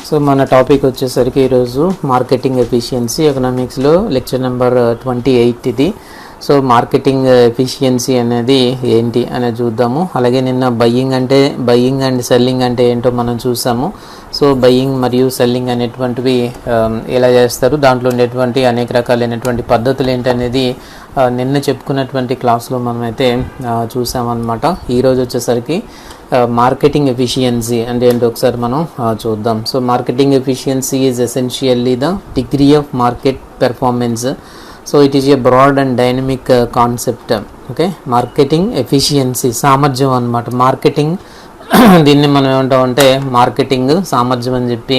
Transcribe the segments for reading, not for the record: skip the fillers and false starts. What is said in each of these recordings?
So మన topic వచ్చేసరికి ఈరోజు మార్కెటింగ్ ఎఫిషియన్సీ ఎకనామిక్స్లో లెక్చర్ నెంబర్ 28 ఇది. సో మార్కెటింగ్ ఎఫిషియన్సీ అనేది ఏంటి అనేది చూద్దాము. అలాగే నిన్న బయ్యింగ్ అండ్ సెల్లింగ్ అంటే ఏంటో మనం చూసాము. సో బయ్యింగ్ మరియు సెల్లింగ్ అనేటువంటివి ఎలా చేస్తారు, దాంట్లో ఉండేటువంటి అనేక రకాలైనటువంటి పద్ధతులు ఏంటనేది నిన్న చెప్పుకున్నటువంటి క్లాస్లో మనమైతే చూసామన్నమాట. ఈరోజు వచ్చేసరికి మార్కెటింగ్ ఎఫిషియన్సీ అంటే ఏంటో ఒకసారి మనం చూద్దాం. So marketing efficiency is essentially the degree of market performance. So it is a broad and dynamic concept. Okay, marketing efficiency సామర్థ్యం అన్నమాట. మార్కెటింగ్ దీన్ని మనం ఏమంటామంటే మార్కెటింగ్ సామర్థ్యం అని చెప్పి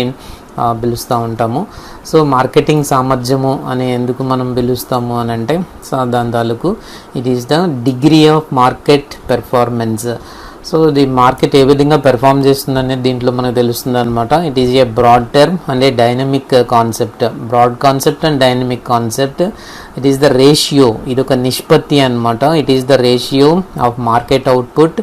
పిలుస్తూ ఉంటాము. సో మార్కెటింగ్ సామర్థ్యము అని ఎందుకు మనం పిలుస్తాము అని అంటే దాని తాలూకు it is the degree of market performance. So the market ఏ విధంగా పెర్ఫామ్ చేస్తుంది అనేది దీంట్లో మనకు తెలుస్తుంది అనమాట. It is a broad term and a dynamic concept. Broad concept and dynamic concept. It is the ratio, ఇది ఒక నిష్పత్తి అనమాట. It is the ratio of market output.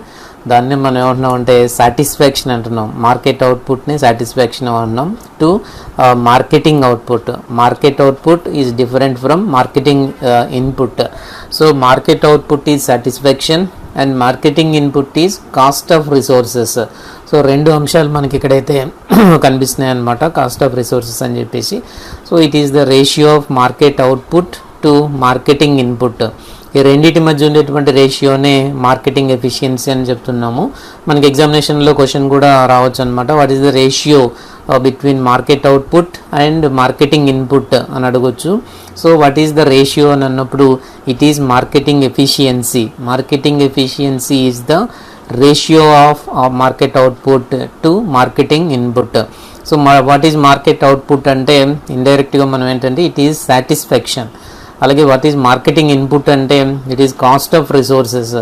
దాన్ని మనం ఏమంటున్నాం అంటే సాటిస్ఫాక్షన్ అంటున్నాం. మార్కెట్ అవుట్పుట్ని సాటిస్ఫాక్షన్ అంటున్నాం to marketing output. Market output is different from marketing input. So market output is satisfaction and marketing input is cost of resources. So రెండు అంశాలు మనకి ఇక్కడైతే కనిపిస్తున్నాయి అన్నమాట, కాస్ట్ ఆఫ్ రిసోర్సెస్ అని చెప్పేసి. So it is the ratio of market output to marketing input. ఈ రెండింటి మధ్య ఉండేటువంటి రేషియోనే మార్కెటింగ్ ఎఫిషియన్సీ అని చెప్తున్నాము. మనకి ఎగ్జామినేషన్లో క్వశ్చన్ కూడా రావచ్చు అనమాట. What is the ratio between market output and marketing input అని అడగొచ్చు. So what is the ratio అని అన్నప్పుడు it is marketing efficiency. Marketing efficiency is the ratio of market output to marketing input. So what is market output అంటే ఇండైరెక్ట్గా మనం ఏంటంటే it is satisfaction. అలాగే what is marketing input అంటే it is cost of resources.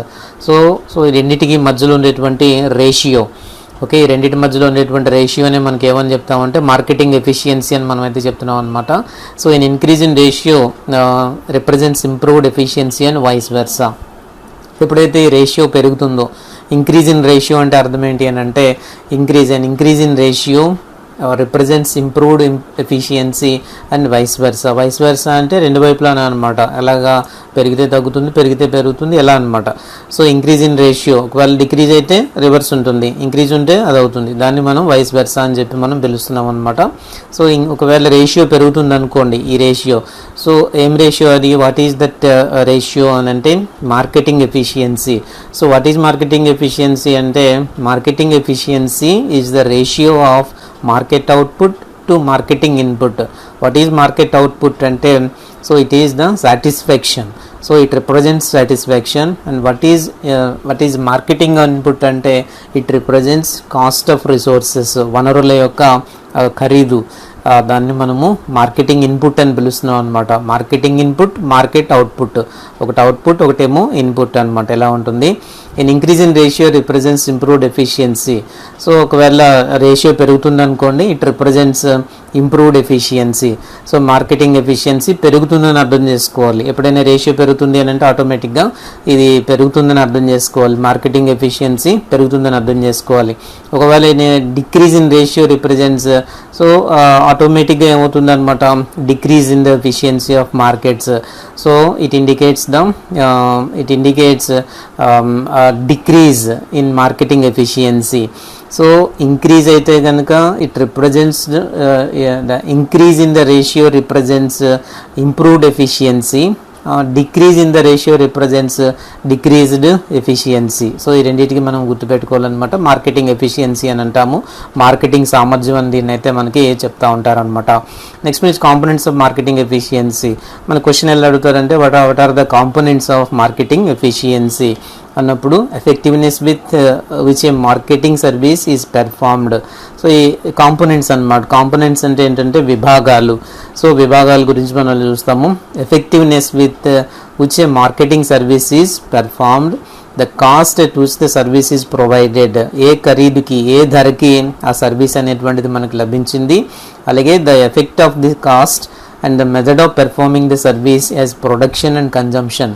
So ఈ రెండింటికి మధ్యలో ఉండేటువంటి రేషియో. ఓకే, ఈ రెండింటి మధ్యలో ఉండేటువంటి రేషియోనే మనకి ఏమని చెప్తామంటే మార్కెటింగ్ ఎఫిషియన్సీ అని మనం అయితే చెప్తున్నాం అనమాట. So in increase in ratio represents improved efficiency and vice versa. ఎప్పుడైతే ఈ రేషియో పెరుగుతుందో, ఇంక్రీజ్ ఇన్ రేషియో అంటే అర్థం ఏంటి అని అంటే increase in ratio represents improved efficiency and vice versa. Vice versa అంటే రెండు వైపులానే అనమాట. ఎలాగా పెరిగితే తగ్గుతుంది, పెరిగితే పెరుగుతుంది, ఎలా అనమాట. సో ఇంక్రీజ్ ఇన్ రేషియో ఒకవేళ డిక్రీజ్ అయితే రివర్స్ ఉంటుంది, ఇంక్రీజ్ ఉంటే అది అవుతుంది. దాన్ని మనం వైస్ వెర్సా అని చెప్పి మనం పిలుస్తున్నాం అనమాట. సో ఒకవేళ రేషియో పెరుగుతుంది అనుకోండి, ఈ రేషియో. సో ఏం రేషియో అది, వాట్ ఈస్ దట్ రేషియో అని అంటే marketing efficiency. So what is marketing efficiency అంటే marketing efficiency is the ratio of market output to marketing input. What is market output అంటే so it is the satisfaction. So it represents satisfaction. And what is marketing input అంటే it represents cost of resources, వనరుల యొక్క ఖరీదు. దాన్ని మనము marketing input అని పిలుస్తున్నాం అనమాట. Marketing input, market output. ఒకటి అవుట్పుట్, ఒకటేమో ఇన్పుట్ అనమాట. ఎలా ఉంటుంది, in increase in ratio represents improved efficiency. So ఒకవేళ రేషియో పెరుగుతుంది అనుకోండి, it represents improved efficiency. So marketing efficiency పెరుగుతుందని అర్థం చేసుకోవాలి. ఎప్పుడైనా రేషియో పెరుగుతుంది అని అంటే ఆటోమేటిక్గా ఇది పెరుగుతుందని అర్థం చేసుకోవాలి. మార్కెటింగ్ ఎఫిషియన్సీ పెరుగుతుందని అర్థం చేసుకోవాలి. ఒకవేళ decrease in ratio represents, so ఆటోమేటిక్గా ఏమవుతుంది అనమాట, decrease in the efficiency of markets. So it indicates decrease in marketing efficiency. So increase అయితే కనుక it represents the increase in the ratio represents improved efficiency. Decrease in the ratio represents decreased efficiency. So ఈ రెండింటికి మనం గుర్తుపెట్టుకోవాలన్నమాట. Marketing efficiency అని అంటాము. Marketing సామర్థ్యం అని దీన్ని అయితే మనకి చెప్తా ఉంటారనమాట. Next means components of marketing efficiency. మన క్వశ్చన్ ఎలా అడుగుతారంటే what are the components of marketing efficiency అన్నప్పుడు effectiveness with which a marketing service is performed. So ఈ కాంపోనెంట్స్ అన్నమాట. కాంపోనెంట్స్ అంటే ఏంటంటే విభాగాలు. సో విభాగాల గురించి మనం చూస్తాము. Effectiveness with which a marketing service is performed, the cost at which the service is provided, ఏ ఖరీదుకి ఏ ధరకి ఆ సర్వీస్ అనేటువంటిది మనకు లభించింది. అలాగే the effect of the cost and the method of performing the service as production and consumption.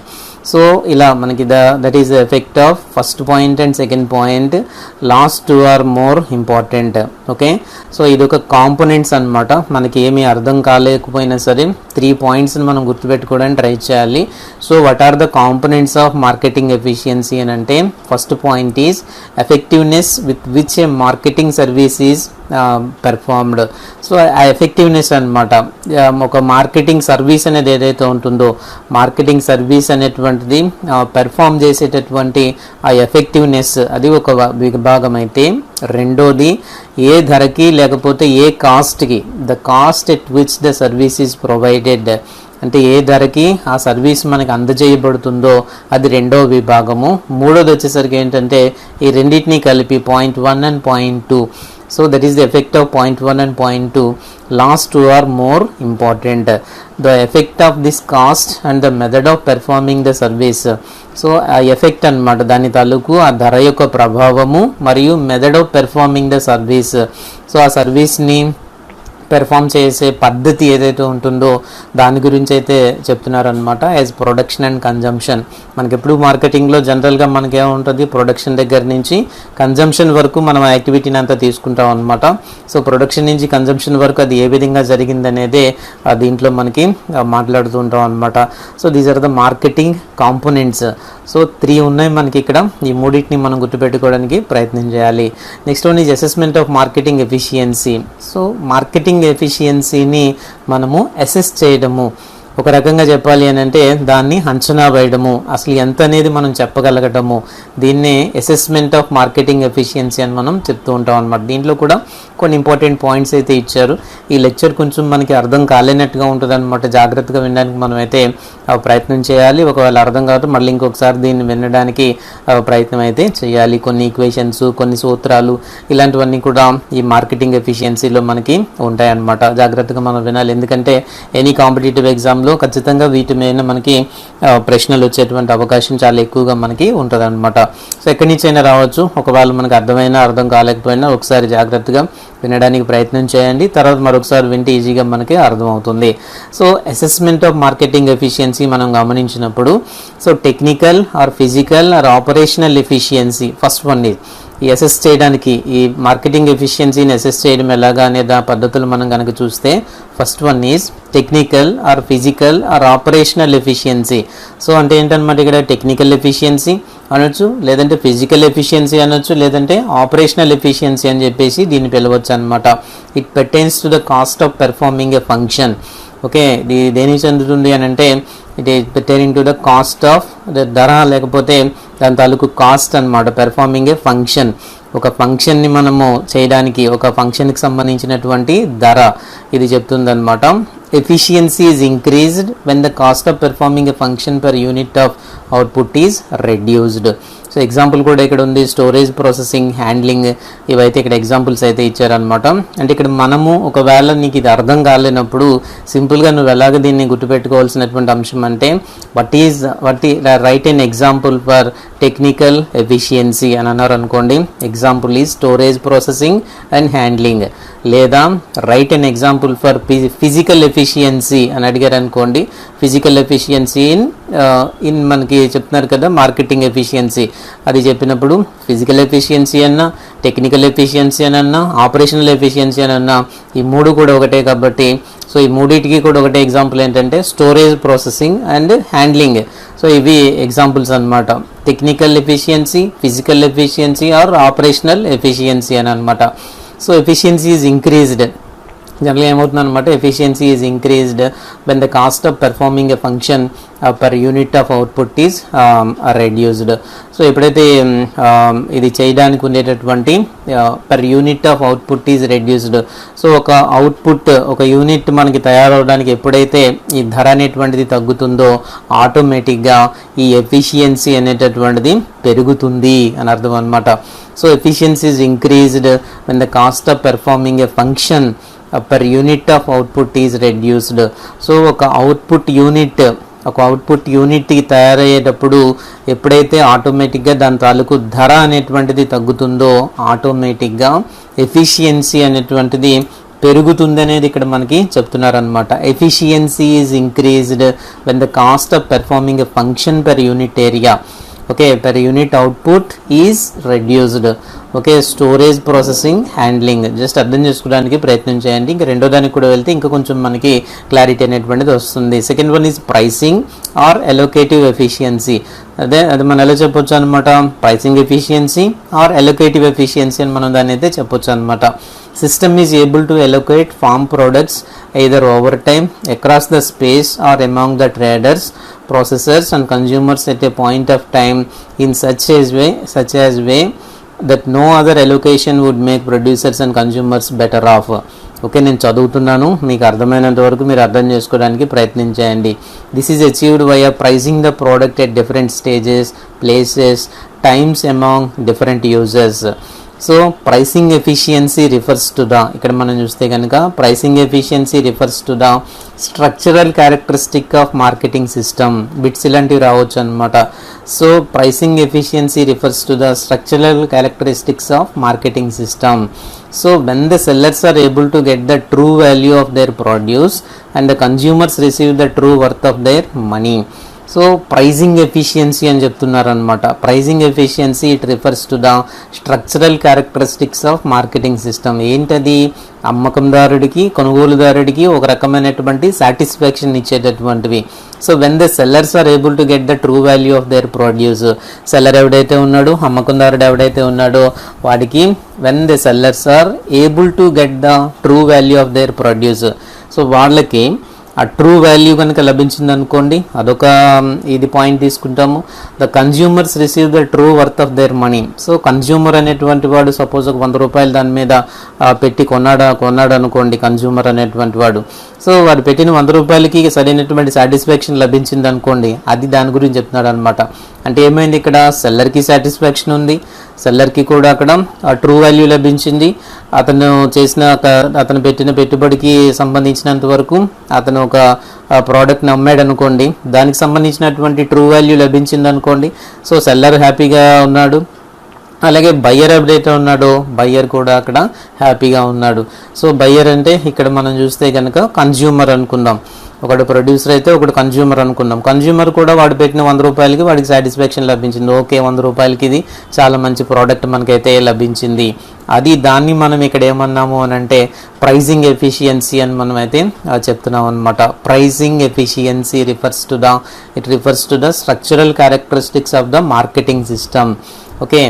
So ఇలా మనకి that is the effect of first point and second point, last two are more important. Okay, so ఇది ఒక components అనమాట. మనకి ఏమీ అర్థం కాలేకపోయినా సరే 3 పాయింట్స్ని మనం గుర్తుపెట్టుకోవడానికి ట్రై చేయాలి. So what are the components of marketing efficiency అని అంటే, first point is effectiveness with which a marketing service is performed. So ఆ ఎఫెక్టివ్నెస్ అనమాట, ఒక మార్కెటింగ్ సర్వీస్ అనేది ఏదైతే ఉంటుందో, మార్కెటింగ్ సర్వీస్ అనేటువంటిది పెర్ఫామ్ చేసేటటువంటి ఆ ఎఫెక్టివ్నెస్ అది ఒక విభాగం అయితే, రెండోది ఏ ధరకి లేకపోతే ఏ కాస్ట్కి, the cost at which the service is provided, అంటే ఏ ధరకి ఆ సర్వీస్ మనకి అందజేయబడుతుందో అది రెండో విభాగము. మూడోది వచ్చేసరికి ఏంటంటే ఈ రెండింటినీ కలిపి point 1 and point 2. So that is the effect of point 1 and point 2. Last two are more important. The effect of this cost and the method of performing the service. So ఆ ఎఫెక్ట్ అనమాట, దాని తాలూకు ఆ ధర యొక్క ప్రభావము మరియు method of performing the service. So ఆ సర్వీస్ని పెర్ఫామ్ చేసే పద్ధతి ఏదైతే ఉంటుందో దాని గురించి అయితే చెప్తున్నారనమాట. యాజ్ ప్రొడక్షన్ అండ్ కన్జంప్షన్, మనకి ఎప్పుడు మార్కెటింగ్లో జనరల్గా మనకి ఏముంటుంది, ప్రొడక్షన్ దగ్గర నుంచి కన్జంప్షన్ వరకు మనం యాక్టివిటీని అంతా తీసుకుంటాం అనమాట. సో ప్రొడక్షన్ నుంచి కన్జంప్షన్ వరకు అది ఏ విధంగా జరిగిందనేదే దీంట్లో మనకి మాట్లాడుతూ ఉంటాం అనమాట. So these are the marketing components. So 3 ఉన్నాయి మనకి ఇక్కడ, ఈ మూడింటిని మనం గుర్తుపెట్టుకోవడానికి ప్రయత్నం చేయాలి. Next one is assessment of marketing efficiency. So marketing ఎఫిషియన్సీని మనము అసెస్ చేయడము, ఒక రకంగా చెప్పాలి అని అంటే దాన్ని అంచనా వేయడము, అసలు ఎంత అనేది మనం చెప్పగలగటము, దీన్నే అసెస్మెంట్ ఆఫ్ మార్కెటింగ్ ఎఫిషియన్సీ అని మనం చెప్తూ ఉంటాం అనమాట. దీంట్లో కూడా కొన్ని ఇంపార్టెంట్ పాయింట్స్ అయితే ఇచ్చారు. ఈ లెక్చర్ కొంచెం మనకి అర్థం కాలేనట్టుగా ఉంటుంది అనమాట, జాగ్రత్తగా వినడానికి మనం అయితే ప్రయత్నం చేయాలి. ఒకవేళ అర్థం కాదు మళ్ళీ ఇంకొకసారి దీన్ని వినడానికి ప్రయత్నం అయితే చేయాలి. కొన్ని ఈక్వేషన్స్, కొన్ని సూత్రాలు ఇలాంటివన్నీ కూడా ఈ మార్కెటింగ్ ఎఫిషియన్సీలో మనకి ఉంటాయన్నమాట. జాగ్రత్తగా మనం వినాలి, ఎందుకంటే ఎనీ కాంపిటేటివ్ ఎగ్జామ్లో ఖచ్చితంగా వీటి మీద మనకి ప్రశ్నలు వచ్చేటువంటి అవకాశం చాలా ఎక్కువగా మనకి ఉంటుంది అనమాట. సో ఎక్కడి నుంచి అయినా రావచ్చు, ఒకవేళ మనకు అర్థమైనా అర్థం కాలేకపోయినా ఒకసారి జాగ్రత్తగా వినడానికి ప్రయత్నం చేయండి, తర్వాత మరొకసారి వింటే ఈజీగా మనకి అర్థమవుతుంది. So assessment of marketing efficiency మనం గమనించినప్పుడు, so technical are physical are operational efficiency first one is. ఈ అసెస్ చేయడానికి, ఈ మార్కెటింగ్ ఎఫిషియన్సీని అసెస్ చేయడం ఎలాగా అనే పద్ధతులు మనం కనుక చూస్తే, first one is technical are physical are operational efficiency. So అంటే ఏంటన్నమాట, ఇక్కడ టెక్నికల్ ఎఫిషియన్సీ అనొచ్చు, లేదంటే ఫిజికల్ ఎఫిషియన్సీ అనొచ్చు, లేదంటే ఆపరేషనల్ ఎఫిషియన్సీ అని చెప్పేసి దీన్ని పిలవచ్చు అనమాట. It pertains to the cost of performing a function. Okay, ఇది దేనికి చెందుతుంది అని అంటే it is pertaining to the cost of the ధర, లేకపోతే దాని తాలూకు కాస్ట్ అనమాట. పెర్ఫార్మింగ్ ఏ ఫంక్షన్, ఒక ఫంక్షన్ని మనము చేయడానికి, ఒక ఫంక్షన్కి సంబంధించినటువంటి ధర ఇది చెప్తుందన్నమాట. Efficiency is increased when the cost of performing a function per unit of output is reduced. So example కూడా ఇక్కడ ఉంది, స్టోరేజ్, ప్రాసెసింగ్, హ్యాండ్లింగ్, ఇవైతే ఇక్కడ ఎగ్జాంపుల్స్ అయితే ఇచ్చారనమాట. అంటే ఇక్కడ మనము ఒకవేళ నీకు ఇది అర్థం కాలేనప్పుడు సింపుల్గా నువ్వు ఎలాగ దీన్ని గుర్తుపెట్టుకోవాల్సినటువంటి అంశం అంటే write an example for technical efficiency అని అన్నారు అనుకోండి. Example is storage, processing and handling. లేదా write an example for physical efficiency అని అడిగారు అనుకోండి. ఫిజికల్ ఎఫిషియన్సీ ఇన్ మనకి చెప్తున్నారు కదా మార్కెటింగ్ ఎఫిషియన్సీ, అది చెప్పినప్పుడు ఫిజికల్ ఎఫిషియన్సీ అన్నా, టెక్నికల్ ఎఫిషియన్సీ అని అన్నా, ఆపరేషనల్ ఎఫిషియన్సీ అని అన్నా, ఈ మూడు కూడా ఒకటే కాబట్టి సో ఈ మూడింటికి కూడా ఒకటే ఎగ్జాంపుల్ ఏంటంటే storage, processing and handling. So ఇవి ఎగ్జాంపుల్స్ అనమాట. Technical efficiency, physical efficiency or operational efficiency అని అనమాట. సో ఎఫిషియన్సీ ఈజ్ ఇంక్రీజ్డ్, జనరల్గా ఏమవుతుంది అనమాట, efficiency is increased when the cost of performing a function per unit of output is reduced. So ఎప్పుడైతే ఇది చేయడానికి ఉండేటటువంటి per unit of output is reduced, so ఒక అవుట్పుట్, ఒక యూనిట్ మనకి తయారవడానికి ఎప్పుడైతే ఈ ధర అనేటువంటిది తగ్గుతుందో ఆటోమేటిక్గా ఈ ఎఫిషియన్సీ అనేటటువంటిది పెరుగుతుంది అని అర్థం అనమాట. So efficiency is increased when the cost of performing a function per unit of output is reduced. So ఒక అవుట్పుట్ యూనిట్కి తయారయ్యేటప్పుడు ఎప్పుడైతే ఆటోమేటిక్గా దాని తాలూకు ధర అనేటువంటిది తగ్గుతుందో ఆటోమేటిక్గా ఎఫిషియన్సీ అనేటువంటిది పెరుగుతుంది అనేది ఇక్కడ మనకి చెప్తున్నారు అనమాట. Efficiency is increased when the cost of performing a function per unit area, okay, per unit output is reduced. Okay, storage, processing, handling just అర్థం చేసుకోవడానికి ప్రయత్నం చేయండి. ఇంకా రెండో దానికి కూడా వెళ్తే ఇంకా కొంచెం మనకి క్లారిటీ అనేటువంటిది వస్తుంది. Second one is pricing or allocative efficiency. అది మనం ఎలా చెప్పొచ్చు అనమాట, pricing efficiency or allocative efficiency అని మనం దాన్ని అయితే చెప్పొచ్చు అనమాట. System is able to allocate farm products either over time, across the space or among the traders, processors and consumers at a point of time in such as way that no other allocation would make producers and consumers better off. Okay, నేను చదువుతున్నాను, మీకు అర్థమైనంత వరకు మీరు అర్థం చేసుకోవడానికి ప్రయత్నించండి. This is achieved by pricing the product at different stages, places, times among different users. So pricing efficiency refers to the, ఇక్కడ మనం చూస్తే కనుక pricing efficiency refers to the structural characteristic of marketing system. Bits ఇలాంటివి రావచ్చు అనమాట. So pricing efficiency refers to the structural characteristics of marketing system. So when the sellers are able to get the true value of their produce and the consumers receive the true worth of their money. So pricing efficiency అని చెప్తున్నారు అనమాట. Pricing efficiency it refers to the structural characteristics of marketing system. ఏంటది, అమ్మకందారుడికి, కొనుగోలుదారుడికి ఒక రకమైనటువంటి satisfaction ఇచ్చేటటువంటివి. So when the sellers are able to get the true value of their produce, seller ఎవడైతే ఉన్నాడో, అమ్మకందారుడు ఎవడైతే ఉన్నాడో వాడికి when the sellers are able to get the true value of their produce, so వాళ్ళకి ఆ ట్రూ వాల్యూ కనుక లభించింది అనుకోండి, అదొక ఇది పాయింట్ తీసుకుంటాము. The consumers receive the true worth of their money. So consumer అనేటువంటి వాడు సపోజ్ ఒక 100 రూపాయలు దాని మీద పెట్టి కొన్నాడు అనుకోండి, కన్జ్యూమర్ అనేటువంటి వాడు. సో వాడు పెట్టిన 100 రూపాయలకి సరైనటువంటి సాటిస్ఫాక్షన్ లభించింది అనుకోండి, అది దాని గురించి చెప్తున్నాడు అనమాట. అంటే ఏమైంది, ఇక్కడ సెల్లర్కి సాటిస్ఫాక్షన్ ఉంది, సెల్లర్కి కూడా అక్కడ ట్రూ వాల్యూ లభించింది. అతను పెట్టిన పెట్టుబడికి సంబంధించినంత వరకు అతను ఒక ప్రోడక్ట్ని అమ్మాడు అనుకోండి, దానికి సంబంధించినటువంటి ట్రూ వాల్యూ లభించింది అనుకోండి. సో సెల్లర్ హ్యాపీగా ఉన్నాడు, అలాగే బయ్యర్ ఎప్పుడైతే ఉన్నాడో బయ్యర్ కూడా అక్కడ హ్యాపీగా ఉన్నాడు. సో బయ్యర్ అంటే ఇక్కడ మనం చూస్తే కనుక కన్జ్యూమర్ అనుకుందాం, ఒకడు ప్రొడ్యూసర్ అయితే ఒకడు కన్జ్యూమర్ అనుకుందాం. కన్జ్యూమర్ కూడా వాడు పెట్టిన 100 రూపాయలకి వాడికి సాటిస్ఫాక్షన్ లభించింది. ఓకే, 100 రూపాయలకి ఇది చాలా మంచి ప్రోడక్ట్ మనకైతే లభించింది. దాన్ని మనం ఇక్కడ ఏమన్నాము అని అంటే ప్రైజింగ్ ఎఫిషియన్సీ అని మనం అయితే చెప్తున్నాం అనమాట. Pricing efficiency refers to the structural characteristics of the marketing system. Okay,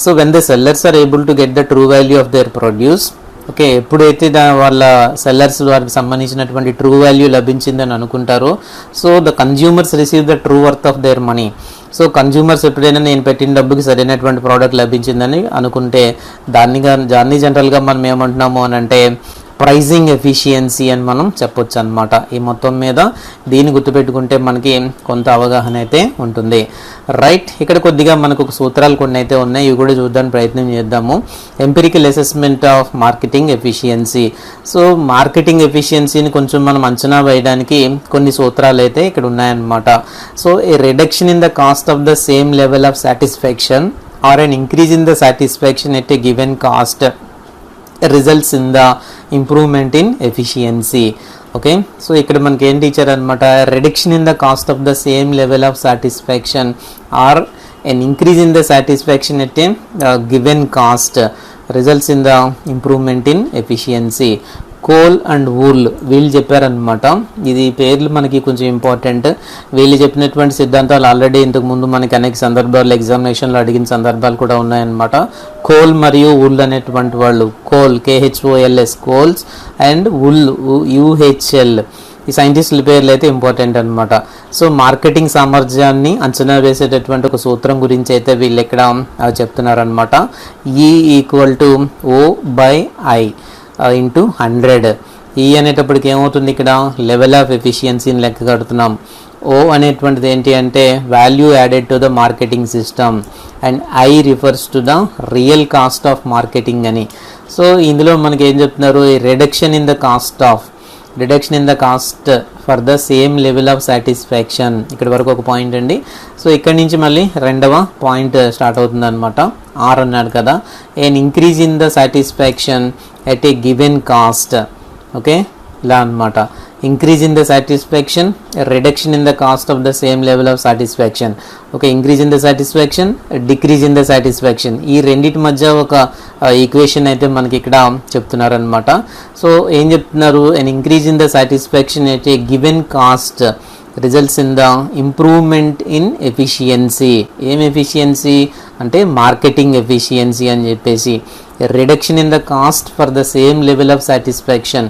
so when the sellers are able to get the true value of their produce, okay, ఎప్పుడైతే వాళ్ళ సెల్లర్స్ వారికి సంబంధించినటువంటి ట్రూ వాల్యూ లభించిందని అనుకుంటారో, so the consumers receive the true worth of their money. So consumers ఎప్పుడైనా నేను పెట్టిన డబ్బుకి సరైనటువంటి ప్రోడక్ట్ లభించిందని అనుకుంటే దాన్ని జనరల్గా మనం ఏమంటున్నాము అని అంటే ప్రైజింగ్ ఎఫిషియన్సీ అని మనం చెప్పొచ్చు అనమాట. ఈ మొత్తం మీద దీన్ని గుర్తుపెట్టుకుంటే మనకి కొంత అవగాహన అయితే ఉంటుంది. రైట్, ఇక్కడ కొద్దిగా మనకు ఒక సూత్రాలు కొన్ని అయితే ఉన్నాయి, ఇవి కూడా చూద్దానికి ప్రయత్నం చేద్దాము. Empirical assessment of marketing efficiency. So marketing ఎఫిషియన్సీని కొంచెం మనం అంచనా వేయడానికి కొన్ని సూత్రాలు అయితే ఇక్కడ ఉన్నాయన్నమాట. So a reduction in the cost of the same level of satisfaction or an increase in the satisfaction at a given cost results in the improvement in efficiency. Okay, so ఇక్కడ మనకి ఏంటి ఇచ్చారు అనమాట, reduction in the cost of the same level of satisfaction or an increase in the satisfaction at a given cost results in the improvement in efficiency. Coal and wool వీళ్ళు చెప్పారనమాట. ఇది పేర్లు మనకి కొంచెం ఇంపార్టెంట్. వీళ్ళు చెప్పినటువంటి సిద్ధాంతాలు ఆల్రెడీ ఇంతకుముందు మనకి అనేక సందర్భాల్లో ఎగ్జామినేషన్లో అడిగిన సందర్భాలు కూడా ఉన్నాయన్నమాట. కోల్ మరియు వూల్ అనేటువంటి వాళ్ళు, Kohl KHOLS Kohls and Uhl UHL, ఈ సైంటిస్టుల పేర్లు అయితే ఇంపార్టెంట్ అనమాట. సో మార్కెటింగ్ సామర్థ్యాన్ని అంచనా వేసేటటువంటి ఒక సూత్రం గురించి అయితే వీళ్ళు ఇక్కడ చెప్తున్నారనమాట. E = O/I into 100. ఈ అనేటప్పటికి ఏమవుతుంది, ఇక్కడ లెవెల్ ఆఫ్ ఎఫిషియన్సీని లెక్క కడుతున్నాం. O అనేటువంటిది ఏంటి అంటే value added to the marketing system and I refers to the real cost of marketing అని. సో ఇందులో మనకి ఏం చెప్తున్నారు, reduction in the cost for the same level of satisfaction. ఇక్కడ వరకు ఒక పాయింట్ అండి. సో ఇక్కడ నుంచి మళ్ళీ రెండవ పాయింట్ స్టార్ట్ అవుతుంది అనమాట. R అన్నాడు కదా, an increase in the satisfaction at a given cost. Okay, ఇలా అన్నమాట. Increase in the satisfaction, reduction in the cost of the same level of satisfaction. Okay, increase in the satisfaction, decrease in the satisfaction, ఈ రెండింటి మధ్య ఒక equation అయితే మనకి ఇక్కడ చెప్తున్నారనమాట. సో ఏం చెప్తున్నారు, and increase in the satisfaction at a given cost results in the improvement in efficiency. ఏం ఎఫిషియన్సీ అంటే మార్కెటింగ్ ఎఫిషియన్సీ అని చెప్పేసి. Reduction in the cost for the same level of satisfaction,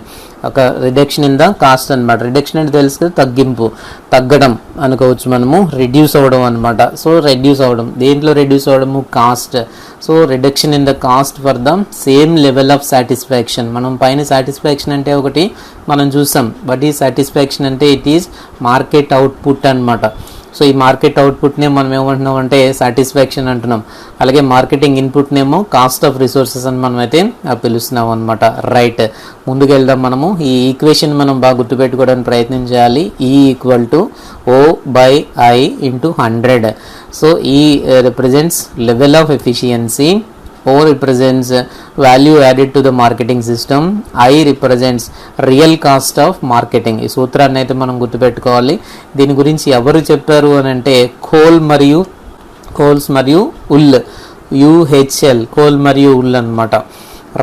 ఒక రిడక్షన్ ఇన్ ద కాస్ట్ అనమాట. Reduction అంటే తెలుసు కదా, తగ్గింపు, తగ్గడం అనుకోవచ్చు మనము, రెడ్యూస్ అవ్వడం అనమాట. సో రెడ్యూస్ అవ్వడం, దేంట్లో రెడ్యూస్ అవ్వడము, cost. So reduction in the cost for the same level of satisfaction. మనం పైన సాటిస్ఫాక్షన్ అంటే ఒకటి మనం చూసాం, బట్ ఈ సాటిస్ఫాక్షన్ అంటే ఇట్ ఈస్ మార్కెట్ అవుట్పుట్ అనమాట. సో ఈ మార్కెట్ అవుట్పుట్నే మనం ఏమంటున్నాం అంటే సాటిస్ఫాక్షన్ అంటున్నాం. అలాగే మార్కెటింగ్ ఇన్పుట్నేమో కాస్ట్ ఆఫ్ రిసోర్సెస్ అని మనం అయితే పిలుస్తున్నాం అనమాట. రైట్, ముందుకు వెళ్దాం మనము. ఈ ఈక్వేషన్ మనం బాగా గుర్తుపెట్టుకోవడానికి ప్రయత్నం చేయాలి. E equal to O/I into 100. So E represents level of efficiency, O represents value added to the marketing system, I represents real cost of marketing. ఈ సూత్రాన్ని అయితే మనం గుర్తుపెట్టుకోవాలి. దీని గురించి ఎవరు చెప్పారు అని అంటే కోల్స్ మరియు ఉల్, UHL, కోల్ మరియు ఉల్ అనమాట.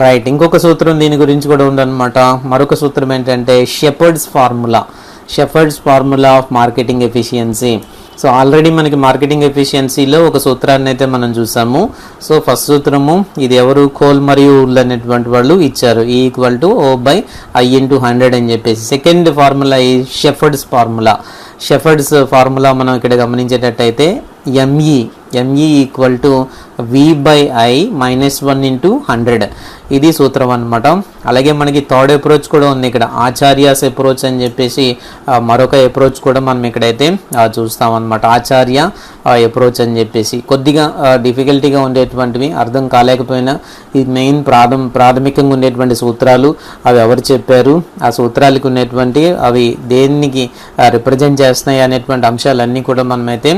రైట్, ఇంకొక సూత్రం దీని గురించి కూడా ఉందన్నమాట. మరొక సూత్రం ఏంటంటే shepherd's formula of marketing efficiency. So already మనకి మార్కెటింగ్ ఎఫిషియన్సీలో ఒక సూత్రాన్ని అయితే మనం చూసాము. సో ఫస్ట్ సూత్రము ఇది ఎవరు, కోల్ మరియు ఉల్ అనేటువంటి వాళ్ళు ఇచ్చారు, ఈ ఈక్వల్ టు O/I ఇంటూ 100 అని చెప్పేసి. సెకండ్ ఫార్ములా ఈ షెఫర్డ్స్ ఫార్ములా మనం ఇక్కడ గమనించేటట్టయితే ME equal to V/I -1 into 100, ఇది సూత్రం అనమాట. అలాగే మనకి థర్డ్ అప్రోచ్ కూడా ఉంది ఇక్కడ, ఆచార్యాస్ అప్రోచ్ అని చెప్పేసి మరొక అప్రోచ్ కూడా మనం ఇక్కడైతే చూస్తాం అనమాట. ఆచార్య అప్రోచ్ అని చెప్పేసి కొద్దిగా డిఫికల్టీగా ఉండేటువంటివి, అర్థం కాలేకపోయినా ఇది మెయిన్ ప్రాథమికంగా ఉండేటువంటి సూత్రాలు. అవి ఎవరు చెప్పారు, ఆ సూత్రాలకు ఉన్నటువంటి అవి దేనికి రిప్రజెంట్ చేస్తున్నాయి అనేటువంటి అంశాలన్నీ కూడా మనమైతే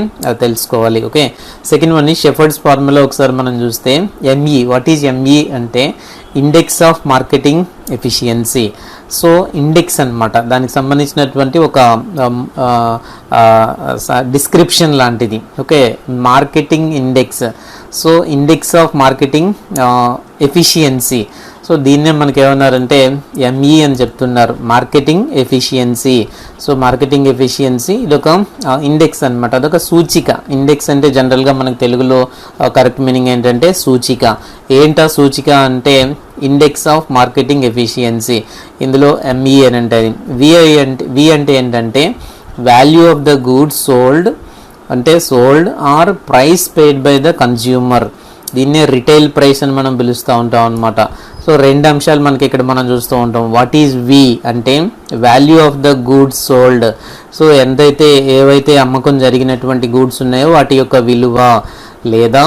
తెలుసుకోవాలి. ఓకే, సెకండ్ వన్ ఈ షెఫర్డ్స్ ఫార్ములా ఒకసారి మనం చూస్తే ME, వాట్ ఈజ్ ME అంటే index of marketing efficiency. So index అనమాట, దానికి సంబంధించినటువంటి ఒక డిస్క్రిప్షన్ లాంటిది. Okay, marketing index. So index of marketing efficiency. So దీన్నే మనకి ఏమన్నారంటే ME అని చెప్తున్నారు, marketing efficiency. So marketing efficiency ఇదొక ఇండెక్స్ అనమాట, అదొక సూచిక. ఇండెక్స్ అంటే జనరల్గా మనకు తెలుగులో కరెక్ట్ మీనింగ్ ఏంటంటే సూచిక. ఏంటా సూచిక అంటే ఇండెక్స్ ఆఫ్ మార్కెటింగ్ ఎఫిషియన్సీ. ఇందులో ME అని ఉంటుంది. V అంటే ఏంటంటే value of the goods sold, అంటే sold or price paid by the consumer. దీన్నే రిటైల్ ప్రైస్ అని మనం పిలుస్తూ ఉంటాం అనమాట. సో రెండు అంశాలు మనకి ఇక్కడ మనం చూస్తూ ఉంటాం. వాట్ ఈజ్ V అంటే value of the goods sold. So ఏవైతే అమ్మకం జరిగినటువంటి గూడ్స్ ఉన్నాయో వాటి యొక్క విలువ, లేదా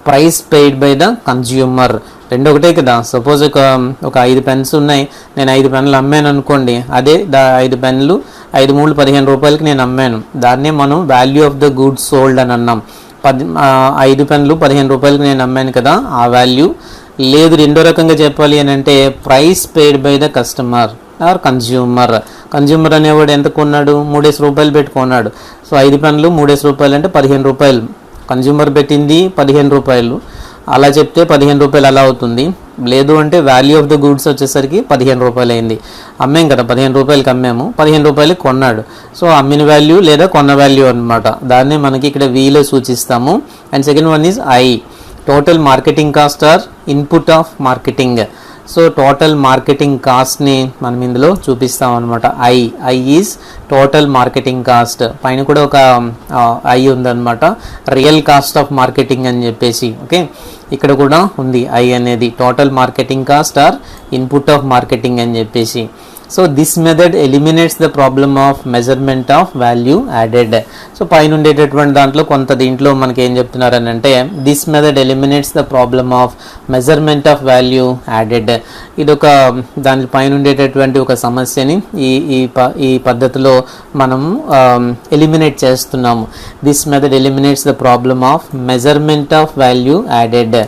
price paid by the consumer. రెండు ఒకటే కదా. సపోజ్ ఒక 5 పెన్స్ ఉన్నాయి, నేను 5 పెన్నులు అమ్మాను అనుకోండి, అదే 5 పెన్నులు 5 3 15 రూపాయలకి నేను అమ్మాను, దాన్నే మనం value of the goods sold అని అన్నాం. 5 పెన్నులు 15 రూపాయలకి నేను అమ్మాను కదా, ఆ వాల్యూ. లేదు, రెండో రకంగా చెప్పాలి అని అంటే price paid by the customer or consumer. Consumer అనేవాడు ఎంత కొన్నాడు, 3 రూపాయలు పెట్టి కొన్నాడు. సో 5 పెన్నులు 3 రూపాయలు అంటే 15 రూపాయలు. కన్జ్యూమర్ పెట్టింది 15 రూపాయలు, అలా చెప్తే 15 రూపాయలు అలా అవుతుంది. లేదు అంటే వాల్యూ ఆఫ్ ద గూడ్స్ వచ్చేసరికి 15 రూపాయలు అయింది. అమ్మాం కదా, 15 రూపాయలకి అమ్మాము, 15 రూపాయలకి కొన్నాడు. సో అమ్మిన వాల్యూ లేదా కొన్న వాల్యూ అనమాట. దాన్ని మనకి ఇక్కడ వీలో సూచిస్తాము. And second one is I, total marketing cost or input of marketing. So total marketing కాస్ట్ని మనం ఇందులో చూపిస్తాం అనమాట. I is total marketing cost. పైన కూడా ఒక I ఉందన్నమాట, రియల్ కాస్ట్ ఆఫ్ మార్కెటింగ్ అని చెప్పేసి. ఓకే, ఇక్కడ కూడా ఉంది I అనేది, total marketing cost or input of marketing అని చెప్పేసి. So this method eliminates the problem of measurement of value added. So పైన ఉండేటటువంటి దాంట్లో దీంట్లో మనకి ఏం చెప్తున్నారని అంటే this method eliminates the problem of measurement of value added. ఇదొక దాని పైన ఉండేటటువంటి ఒక సమస్యని ఈ పద్ధతిలో మనం ఎలిమినేట్ చేస్తున్నాము. This method eliminates the problem of measurement of value added.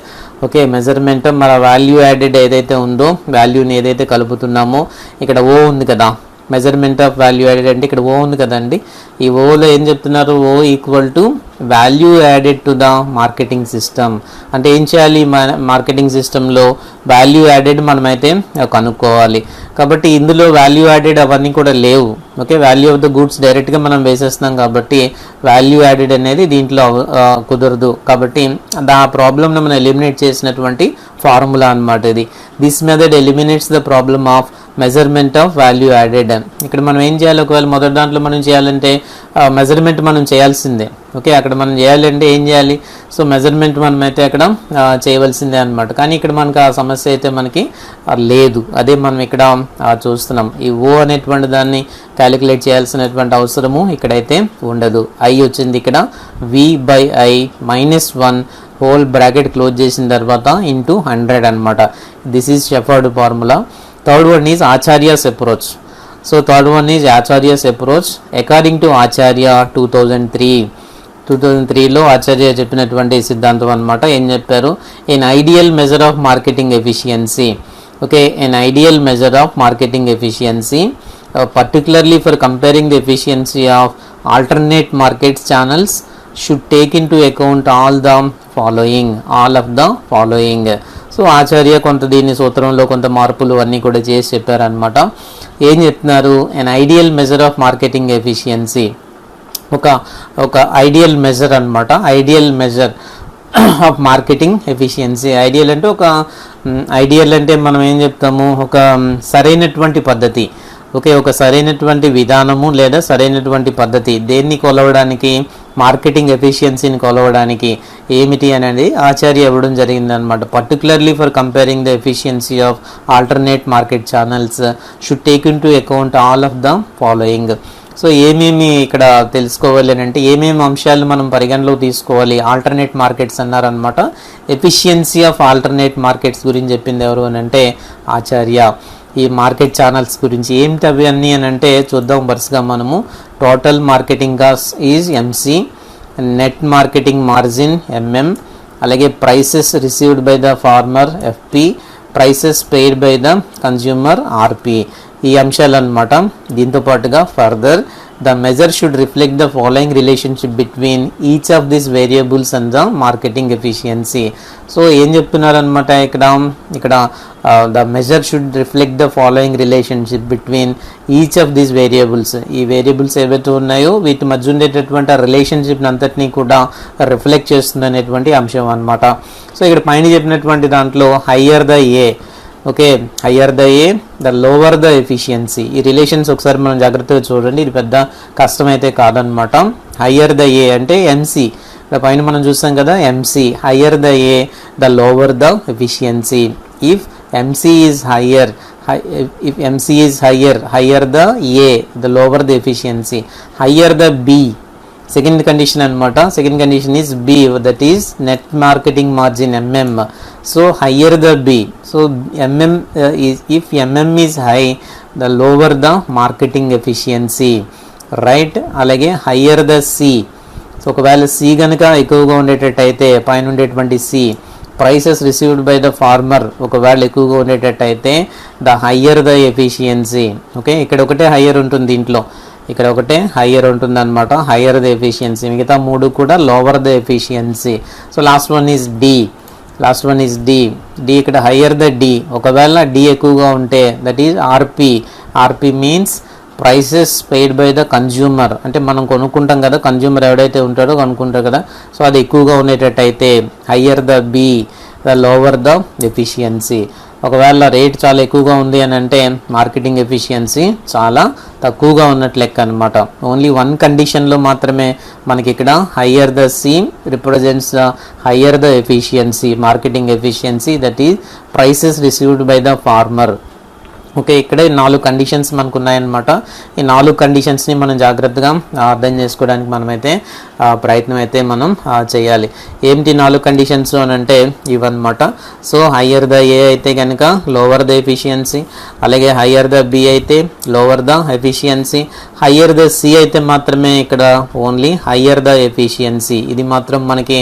Okay, measurement మన వాల్యూ యాడెడ్ ఏదైతే ఉందో వాల్యూని ఏదైతే కలుపుతున్నామో ఇక్కడ ఓ ఉంది కదా, మెజర్మెంట్ ఆఫ్ వాల్యూ యాడెడ్ అంటే ఇక్కడ ఓ ఉంది కదండి, ఈ ఓలో ఏం చెప్తున్నారు, ఓ equal to value added to the marketing system. అంటే ఏం చేయాలి, మార్కెటింగ్ సిస్టంలో వాల్యూ యాడెడ్ మనమైతే కనుక్కోవాలి. కాబట్టి ఇందులో వాల్యూ యాడెడ్ అవన్నీ కూడా లేవు. Okay, value of the goods డైరెక్ట్గా మనం వేసేస్తున్నాం కాబట్టి వాల్యూ యాడెడ్ అనేది దీంట్లో కుదరదు. కాబట్టి ఆ ప్రాబ్లమ్ని మనం ఎలిమినేట్ చేసినటువంటి ఫార్ములా అనమాట ఇది. This method eliminates the problem of measurement of value added. ఇక్కడ మనం ఏం చేయాలి, ఒకవేళ మొదటి దాంట్లో మనం చేయాలంటే మెజర్మెంట్ మనం చేయాల్సిందే. ఓకే, అక్కడ మనం చేయాలంటే ఏం చేయాలి, సో మెజర్మెంట్ మనమైతే అక్కడ చేయవలసిందే అనమాట. కానీ ఇక్కడ మనకు ఆ సమస్య అయితే మనకి లేదు, అదే మనం ఇక్కడ చూస్తున్నాం. ఈ ఓ అనేటువంటి దాన్ని క్యాలిక్యులేట్ చేయాల్సినటువంటి అవసరము ఇక్కడైతే ఉండదు. ఐ వచ్చింది ఇక్కడ v/i -1 హోల్ బ్రాకెట్ క్లోజ్ చేసిన తర్వాత ఇంటూ 100 అనమాట. This is Shepherd formula. Third one is Acharya's approach. So third one is Acharya's approach according to Acharya 2003లో ఆచార్య చెప్పినటువంటి సిద్ధాంతం అనమాట. ఏం చెప్పారు, an ideal measure of marketing efficiency. Okay, an ideal measure of marketing efficiency particularly for comparing the efficiency of alternate market channels should take into account all of the following. So Acharya కొంత దీని సూత్రంలో కొంత మార్పులు అన్నీ కూడా చేసి చెప్పారనమాట. ఏం చెప్తున్నారు, an ideal measure of marketing efficiency, ఒక ఐడియల్ మెజర్ అనమాట. Ideal measure of marketing efficiency. Ideal అంటే ఐడియల్ అంటే మనం ఏం చెప్తాము, ఒక సరైనటువంటి పద్ధతి. ఓకే, ఒక సరైనటువంటి విధానము లేదా సరైనటువంటి పద్ధతి. దేన్ని కొలవడానికి, మార్కెటింగ్ ఎఫిషియన్సీని కొలవడానికి ఏమిటి అనేది ఆచార్య ఇవ్వడం జరిగిందనమాట. Particularly for comparing the efficiency of alternate market channels should take in to account all of the following. So ఏమేమి ఇక్కడ తెలుసుకోవాలి అని అంటే ఏమేమి అంశాలు మనం పరిగణలోకి తీసుకోవాలి. ఆల్టర్నేట్ మార్కెట్స్ అన్నారనమాట. ఎఫిషియన్సీ ఆఫ్ ఆల్టర్నేట్ మార్కెట్స్ గురించి చెప్పింది ఎవరు అని అంటే ఆచార్య. ఈ మార్కెట్ ఛానల్స్ గురించి ఏమిటి అవి అన్నీ అని అంటే చూద్దాం వరుసగా మనము. Total marketing cost is MC, net marketing margin MM, అలాగే prices received by the farmer FP, prices paid by the consumer RP. ఈ అంశాలు అనమాట. దీంతో పాటుగా further the measure should reflect the following relationship between each of this variables and the marketing efficiency. So ఏం చెప్తున్నారనమాట ఇక్కడ the measure should reflect the following relationship between each of these variables. ఈ variables ఏవైతే ఉన్నాయో వీటి మధ్య ఉండేటటువంటి ఆ రిలేషన్షిప్ని అంతటినీ కూడా రిఫ్లెక్ట్ చేస్తుంది అనేటువంటి అంశం అనమాట. సో ఇక్కడ పైన చెప్పినటువంటి దాంట్లో higher the A, okay, higher the A the lower the efficiency. ఈ రిలేషన్స్ ఒకసారి మనం జాగ్రత్తగా చూడండి, ఇది పెద్ద కష్టమైతే కాదనమాట. హయ్యర్ ద ఏ అంటే ఎంసీ, పైన మనం చూస్తాం కదా MC. Higher the A the lower the efficiency. If MC is higher, if MC is higher the A, the lower the efficiency. Higher the B, second condition anamata. Second condition is B, that is net marketing margin MM. So higher the B, so MM is, if MM is high, the lower the marketing efficiency, right? Alage higher the C, so ఒకవేళ C గనుక ఎక్కువగా ఉండేటట్టయితే పైన ఉండేటువంటి C, prices received by the farmer ఒకవేళ ఎక్కువగా ఉండేటట్టయితే the higher the efficiency. Okay, ఇక్కడ ఒకటే హయ్యర్ ఉంటుంది, దీంట్లో ఇక్కడ ఒకటే హయ్యర్ ఉంటుంది అనమాట. హయ్యర్ ద ఎఫిషియన్సీ, మిగతా మూడు కూడా lower the efficiency. So last one is D. ఇక్కడ హయ్యర్ ద డి, ఒకవేళ డి ఎక్కువగా ఉంటే that is RP means prices paid by the consumer. అంటే మనం కొనుక్కుంటాం కదా, కన్జ్యూమర్ ఎవడైతే ఉంటాడో కొనుక్కుంటారు కదా, సో అది ఎక్కువగా ఉండేటట్టయితే higher the B, the lower the efficiency. ఒకవేళ రేట్ చాలా ఎక్కువగా ఉంది అని అంటే మార్కెటింగ్ ఎఫిషియన్సీ చాలా తక్కువగా ఉన్నట్లు లెక్క అనమాట. ఓన్లీ వన్ కండిషన్లో మాత్రమే మనకి ఇక్కడ higher the C represents the higher the efficiency, marketing efficiency, that is prices received by the farmer. Okay, ఇక్కడే 4 కండిషన్స్ మనకు ఉన్నాయన్నమాట. ఈ 4 కండిషన్స్ని మనం జాగ్రత్తగా అర్థం చేసుకోవడానికి మనమైతే ప్రయత్నం అయితే మనం చేయాలి. ఏంటి 4 కండిషన్స్ అని అంటే ఇవన్నమాట. సో హయ్యర్ ద ఏ అయితే కనుక లోవర్ ద ఎఫిషియన్సీ, అలాగే హయ్యర్ ద బి అయితే lower the efficiency, higher the C అయితే మాత్రమే ఇక్కడ ఓన్లీ హయ్యర్ ద ఎఫిషియన్సీ. ఇది మాత్రం మనకి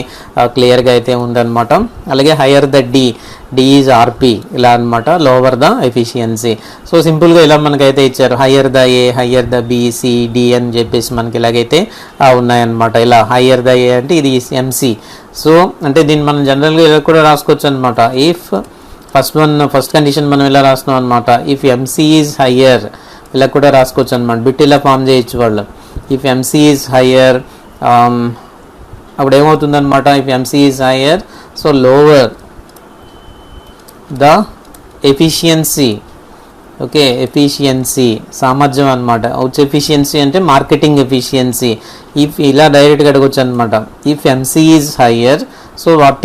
క్లియర్గా అయితే ఉందన్నమాట. అలాగే హయ్యర్ ద డి ఈజ్ ఆర్పి ఇలా అనమాట, లోవర్ ద ఎఫిషియన్సీ. సో సింపుల్గా ఇలా మనకైతే ఇచ్చారు, higher the A, higher the B, C, D అని చెప్పేసి మనకి ఇలాగైతే ఉన్నాయన్నమాట. ఇలా హయ్యర్ ద ఏ అంటే ఇది ఎంసీ. సో అంటే దీన్ని మనం జనరల్గా ఇలా కూడా రాసుకోవచ్చు అనమాట. ఇఫ్ ఫస్ట్ కండిషన్ మనం ఇలా రాస్తున్నాం అనమాట, ఇఫ్ ఎంసీ ఈజ్ హయ్యర్ ఇలా కూడా రాసుకోవచ్చు అనమాట. బిట్ ఇలా ఫామ్ చేయొచ్చు వాళ్ళు. ఇఫ్ ఎంసీ ఈజ్ హయ్యర్ అప్పుడు ఏమవుతుందన్నమాట, if MC is higher so lower the efficiency. Okay, efficiency సామర్థ్యం అనమాట. వచ్చే ఎఫిషియన్సీ అంటే మార్కెటింగ్ ఎఫిషియన్సీ. ఇఫ్ ఇలా డైరెక్ట్గా అడగొచ్చు అనమాట. If MC is higher so what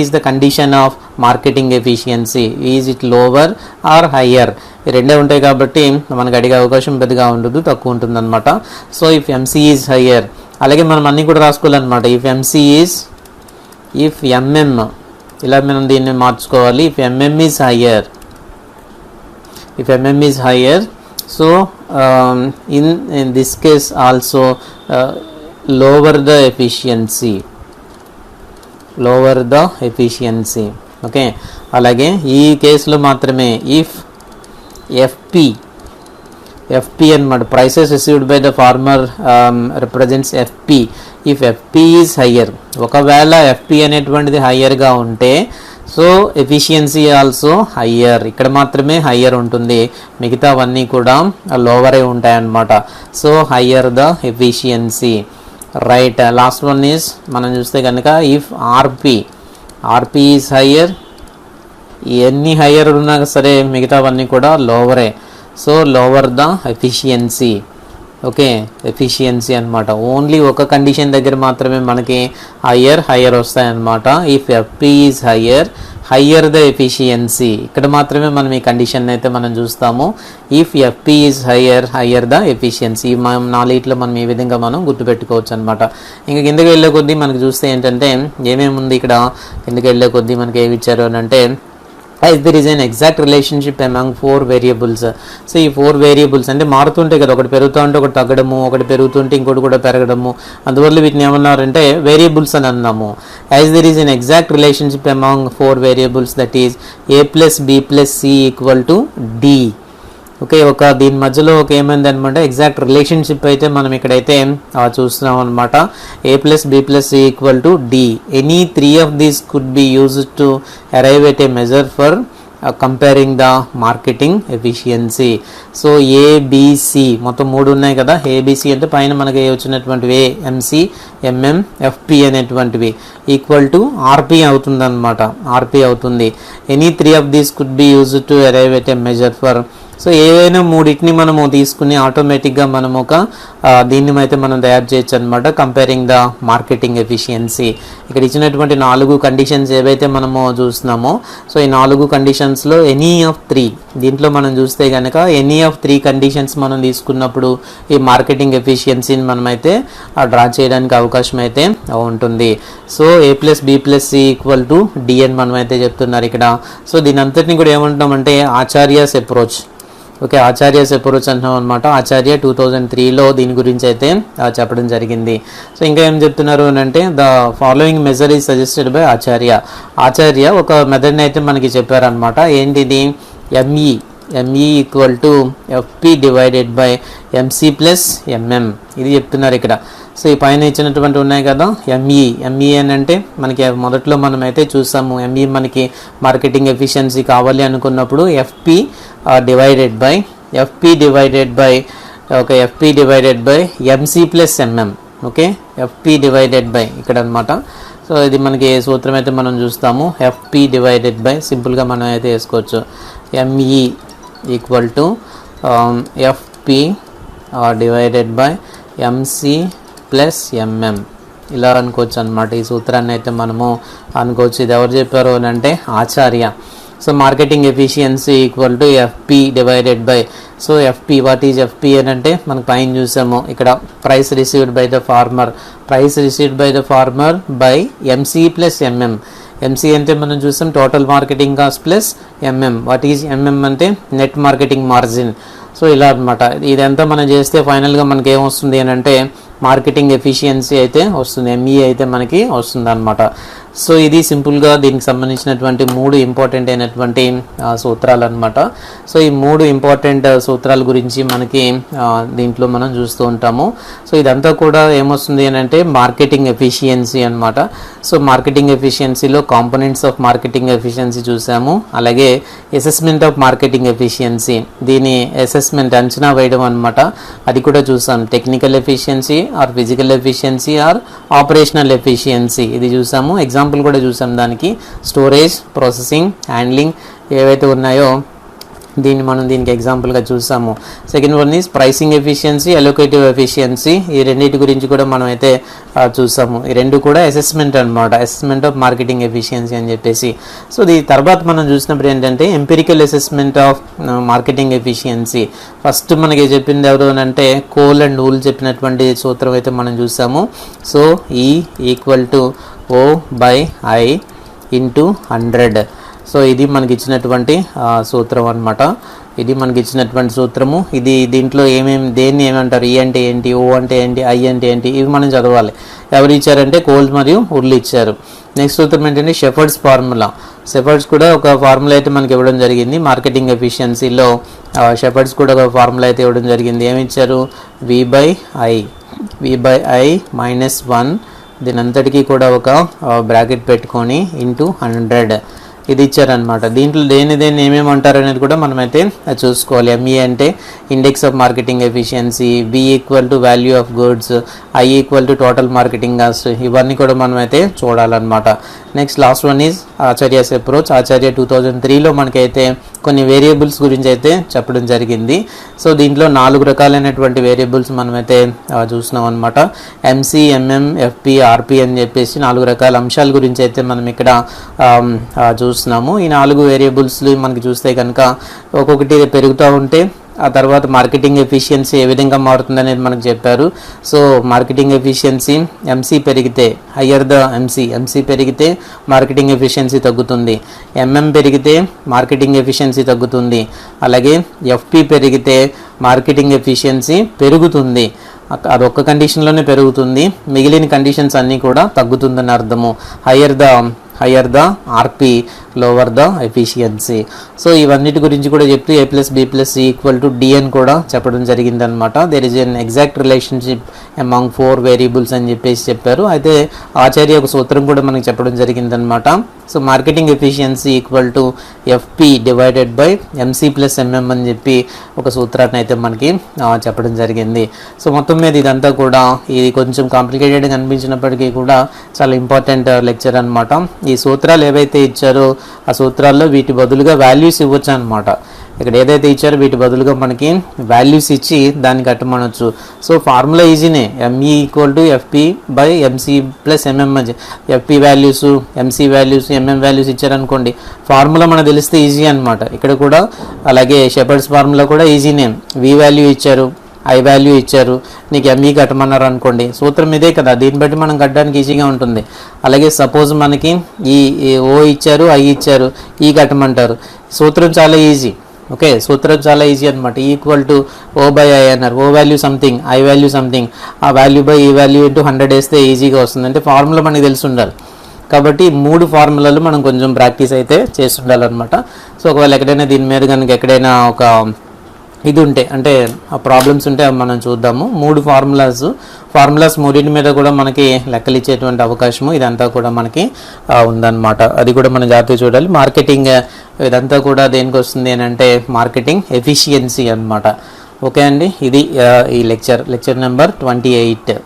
is the condition of marketing efficiency, is it lower or higher? ఈ రెండే ఉంటాయి కాబట్టి మనకు అడిగే అవకాశం పెద్దగా ఉండదు, తక్కువ ఉంటుంది అనమాట. So if MC is higher, అలాగే మనం అన్నీ కూడా రాసుకోవాలన్నమాట. ఇఫ్ ఎంఎం ఇలా మనం దీన్ని మార్చుకోవాలి. If MM is higher so in this case also lower the efficiency. Okay, అలాగే ఈ కేసులో మాత్రమే ఇఫ్ ఎఫ్పి అనమాట, prices received by the farmer represents FP. If FP is higher, ఒకవేళ ఎఫ్పి అనేటువంటిది హయ్యర్గా ఉంటే సో ఎఫిషియన్సీ ఆల్సో హయ్యర్, ఇక్కడ మాత్రమే హయ్యర్ ఉంటుంది, మిగతావన్నీ కూడా లోవరే ఉంటాయన్నమాట. So higher the efficiency. Right, last one is మనం చూస్తే కనుక ఇఫ్ ఆర్పి ఈజ్ హయ్యర్, ఎన్ని హయ్యర్ ఉన్నా సరే మిగతావన్నీ కూడా లోవరే. So lower the efficiency. Okay, efficiency అనమాట. ఓన్లీ ఒక కండిషన్ దగ్గర మాత్రమే మనకి హయ్యర్ వస్తాయన్నమాట. If FP is higher the efficiency, ఇక్కడ మాత్రమే మనం ఈ కండిషన్ అయితే మనం చూస్తాము. If FP is higher the efficiency. మనం 4 మనం ఈ విధంగా మనం గుర్తుపెట్టుకోవచ్చు అనమాట. ఇంకా కిందకి వెళ్ళే కొద్దీ మనకి చూస్తే ఏంటంటే ఏమేమి ఉంది ఇక్కడ, కిందకి వెళ్ళే కొద్దీ మనకి ఏమి ఇచ్చారు అని అంటే as there is an exact relationship among 4 variables. So ఈ 4 వేరియబుల్స్ అంటే మారుతుంటాయి కదా, ఒకటి పెరుగుతూ ఉంటే ఒకటి తగ్గడము, ఒకటి పెరుగుతుంటే ఇంకోటి కూడా పెరగడము, అందువల్ల వీటిని ఏమన్నారంటే వేరియబుల్స్ అని అన్నాము. as there is an exact relationship among 4 variables that is a plus b plus c equal to d. Okay, ఒక దీని మధ్యలో ఒక ఏమైంది అనమాట, ఎగ్జాక్ట్ రిలేషన్షిప్ అయితే మనం ఇక్కడైతే చూస్తున్నాం అనమాట. A plus B plus C equal to D. Any 3 of these could be used to arrive at a measure for comparing the marketing efficiency. So ABC మొత్తం 3 ఉన్నాయి కదా, ఏబిసి అంటే పైన మనకి వచ్చినటువంటివి ఎంసి, ఎంఎం, ఎఫ్పి అనేటువంటివి ఈక్వల్ టు ఆర్పి అవుతుంది. Any 3 of these could be used to arrive at a measure for. So ఏవైనా 3 మనము తీసుకుని ఆటోమేటిక్గా మనము ఒక దీన్ని అయితే మనం తయారు చేయొచ్చు అనమాట, కంపేరింగ్ ద మార్కెటింగ్ ఎఫిషియన్సీ. ఇక్కడ ఇచ్చినటువంటి 4 కండిషన్స్ ఏవైతే మనము చూస్తున్నామో, సో ఈ 4 కండిషన్స్లో ఎనీ ఆఫ్ 3, దీంట్లో మనం చూస్తే కనుక ఎనీ ఆఫ్ 3 కండిషన్స్ మనం తీసుకున్నప్పుడు ఈ మార్కెటింగ్ ఎఫిషియన్సీని మనమైతే డ్రా చేయడానికి అవకాశం అయితే ఉంటుంది. So A plus B plus C equal to D అని మనం అయితే చెప్తున్నారు ఇక్కడ. సో దీని అంతటిని కూడా ఏమంటామంటే acharyas approach. Okay, acharyas approach అంటున్నాం అనమాట. ఆచార్య 2003లో దీని గురించి అయితే చెప్పడం జరిగింది. సో ఇంకా ఏం చెప్తున్నారు అని అంటే the following measure is suggested by Acharya ఒక మెథడ్ని అయితే మనకి చెప్పారనమాట. ఏంటిది, ME equal to FP divided by MC plus MM, ఇది చెప్తున్నారు ఇక్కడ. సో ఈ పైన ఇచ్చినటువంటి ఉన్నాయి కదా ఎంఈ అని అంటే మనకి మొదట్లో మనం అయితే చూసాము. ఎంఈ మనకి మార్కెటింగ్ ఎఫిషియన్సీ కావాలి అనుకున్నప్పుడు FP divided by MC plus MM. Okay, FP divided by ఇక్కడ అనమాట. సో ఇది మనకి సూత్రం అయితే మనం చూస్తాము, ఎఫ్పి డివైడెడ్ బై సింపుల్గా మనం అయితే వేసుకోవచ్చు ME equal to FP divided by MC plus MM ఇలా అనుకోవచ్చు అనమాట. ఈ సూత్రాన్ని అయితే మనము అనుకోవచ్చు. ఇది ఎవరు చెప్పారు అని అంటే Acharya. So marketing efficiency equal to FP divided by, so FP, what is FP అని అంటే మనకు పైన చూసాము ఇక్కడ price received by the farmer, price received by the farmer by MC plus MM. MC అంటే మనం చూసాం total marketing cost plus MM, what is MM అంటే నెట్ మార్కెటింగ్ మార్జిన్. సో ఇలా అనమాట. ఇదంతా మనం చేస్తే ఫైనల్గా మనకి ఏమొస్తుంది అని అంటే మార్కెటింగ్ ఎఫిషియన్సీ అయితే వస్తుంది, ఎంఈ అయితే మనకి వస్తుంది అనమాట. సో ఇది సింపుల్గా దీనికి సంబంధించినటువంటి 3 ఇంపార్టెంట్ అయినటువంటి సూత్రాలు అనమాట. సో ఈ 3 ఇంపార్టెంట్ సూత్రాల గురించి మనకి దీంట్లో మనం చూస్తూ ఉంటాము. సో ఇదంతా కూడా ఏమొస్తుంది అని అంటే మార్కెటింగ్ ఎఫిషియన్సీ అనమాట. సో మార్కెటింగ్ ఎఫిషియన్సీలో కాంపోనెంట్స్ ఆఫ్ మార్కెటింగ్ ఎఫిషియన్సీ చూసాము, అలాగే అసెస్మెంట్ ఆఫ్ మార్కెటింగ్ ఎఫిషియన్సీ, దీని అసెస్మెంట్ అంచనా వేయడం అనమాట, అది కూడా చూసాం. Technical efficiency or physical efficiency or operational efficiency ఇది చూసాము. ఎగ్జాంపుల్ కూడా చూసాం దానికి, స్టోరేజ్, ప్రాసెసింగ్, హ్యాండ్లింగ్ ఏవైతే ఉన్నాయో దీనికి ఎగ్జాంపుల్గా చూసాము. Second one is pricing efficiency, allocative efficiency, ఈ రెండింటి గురించి కూడా మనం అయితే చూసాము. ఈ రెండు కూడా అసెస్మెంట్ అనమాట, అసెస్మెంట్ ఆఫ్ మార్కెటింగ్ ఎఫిషియన్సీ అని చెప్పేసి. సో దీని తర్వాత మనం చూసినప్పుడు ఏంటంటే empirical assessment of marketing efficiency. First మనకి చెప్పింది ఎవరు అని అంటే కోల్ అండ్ ఊల్ చెప్పినటువంటి సూత్రం అయితే మనం చూసాము. సో ఈ equal to O by I into 100. So ఇది మనకి ఇచ్చినటువంటి సూత్రం అనమాట, ఇది మనకి ఇచ్చినటువంటి సూత్రము. ఇది దీంట్లో దేన్ని ఏమంటారు, ఈ అంటే ఏంటి, ఓ అంటే ఏంటి, ఐ అంటే ఏంటి, ఇవి మనం చదవాలి. ఎవరు ఇచ్చారంటే కోల్ మరియు ఉర్లు ఇచ్చారు. నెక్స్ట్ సూత్రం ఏంటంటే షెఫర్డ్స్ ఫార్ములా. షెఫర్డ్స్ కూడా ఒక ఫార్ములా అయితే మనకి ఇవ్వడం జరిగింది మార్కెటింగ్ ఎఫిషియన్సీలో. షెఫర్డ్స్ కూడా ఒక ఫార్ములా అయితే ఇవ్వడం జరిగింది. ఏమి ఇచ్చారు, V by I మైనస్ 1, దీని అంతటికీ కూడా ఒక బ్రాకెట్ పెట్టుకొని ఇంటూ 100 ఇది ఇచ్చారనమాట. దీంట్లో దేన్ని ఏమేమి అంటారు అనేది కూడా మనమైతే చూసుకోవాలి. ఎంఈ అంటే index of marketing efficiency, B equal to value of goods, I equal to total marketing cost, ఇవన్నీ కూడా మనమైతే చూడాలన్నమాట. Next last one is Acharya's approach. Acharya 2003లో మనకైతే కొన్ని వేరియబుల్స్ గురించి అయితే చెప్పడం జరిగింది. సో దీంట్లో 4 రకాలైనటువంటి వేరియబుల్స్ మనమైతే చూస్తున్నాం అనమాట. ఎంసీ, ఎంఎం, ఎఫ్పి, ఆర్పి అని చెప్పేసి 4 రకాల అంశాల గురించి అయితే మనం ఇక్కడ చూస్తున్నాము. ఈ 4 వేరియబుల్స్ మనకి చూస్తే కనుక ఒక్కొక్కటి పెరుగుతూ ఉంటే ఆ తర్వాత మార్కెటింగ్ ఎఫిషియన్సీ ఏ విధంగా మారుతుంది అనేది మనకు చెప్పారు. సో మార్కెటింగ్ ఎఫిషియన్సీ ఎంసీ పెరిగితే, హయ్యర్ ద ఎంసీ పెరిగితే మార్కెటింగ్ ఎఫిషియన్సీ తగ్గుతుంది, ఎంఎం పెరిగితే మార్కెటింగ్ ఎఫిషియన్సీ తగ్గుతుంది, అలాగే ఎఫ్పి పెరిగితే మార్కెటింగ్ ఎఫిషియన్సీ పెరుగుతుంది. అది ఒక్క కండిషన్లోనే పెరుగుతుంది, మిగిలిన కండిషన్స్ అన్నీ కూడా తగ్గుతుందని అర్థము. Higher the RP, lower the efficiency. So ఇవన్నిటి గురించి కూడా చెప్తూ A + B + C = D అని కూడా చెప్పడం జరిగిందనమాట. There is an exact relationship among 4 variables అని చెప్పేసి చెప్పారు. అయితే ఆచార్య ఒక సూత్రం కూడా మనకి చెప్పడం జరిగిందనమాట. So marketing efficiency equal to FP divided by MC plus MM అని చెప్పి ఒక సూత్రాన్ని అయితే మనకి చెప్పడం జరిగింది. సో మొత్తం మీద ఇదంతా కూడా ఇది కొంచెం కాంప్లికేటెడ్గా అనిపించినప్పటికీ కూడా చాలా ఇంపార్టెంట్ లెక్చర్ అనమాట. ఈ సూత్రాలు ఏవైతే ఇచ్చారో ఆ సూత్రాల్లో వీటి బదులుగా వాల్యూస్ ఇవ్వచ్చు అనమాట. ఇక్కడ ఏదైతే ఇచ్చారో వీటి బదులుగా మనకి వాల్యూస్ ఇచ్చి దాన్ని కట్టమనొచ్చు. సో ఫార్ములా ఈజీనే, ME equal to FP by MC plus MM. FP values, MC values, MM values ఇచ్చారనుకోండి, ఫార్ములా మనకు తెలిస్తే ఈజీ అనమాట. ఇక్కడ కూడా అలాగే షెపర్డ్స్ ఫార్ములా కూడా ఈజీనే. వి వాల్యూ ఇచ్చారు, ఐ వాల్యూ ఇచ్చారు, నీకు ఎంఈ కట్టమన్నారు అనుకోండి, సూత్రం ఇదే కదా, దీన్ని బట్టి మనం కట్టడానికి ఈజీగా ఉంటుంది. అలాగే సపోజ్ మనకి ఈ ఓ ఇచ్చారు, ఐ ఇచ్చారు, ఈ కట్టమంటారు, సూత్రం చాలా ఈజీ. ఓకే, సూత్రం చాలా ఈజీ అనమాట. Equal to O by I అన్నారు, O value something, I value something, ఆ వాల్యూ బై ఈ వాల్యూ ఇంటూ 100 వేస్తే ఈజీగా వస్తుంది. అంటే ఫార్ములా మనకి తెలిసి ఉండాలి. కాబట్టి 3 ఫార్ములాలు మనం కొంచెం ప్రాక్టీస్ అయితే చేసి ఉండాలన్నమాట. సో ఒకవేళ ఎక్కడైనా దీని మీద కనుక ఎక్కడైనా ఒక ఇది ఉంటే, అంటే ఆ ప్రాబ్లమ్స్ ఉంటే మనం చూద్దాము. 3 ఫార్ములాస్ 3 మీద కూడా మనకి లెక్కలు ఇచ్చేటువంటి అవకాశము ఇదంతా కూడా మనకి ఉందన్నమాట. అది కూడా మనం జాగ్రత్తగా చూడాలి. మార్కెటింగ్ ఇదంతా కూడా దేనికి వస్తుంది అని అంటే మార్కెటింగ్ ఎఫిషియన్సీ అన్నమాట. ఓకే అండి, ఇది ఈ లెక్చర్ నెంబర్ 28.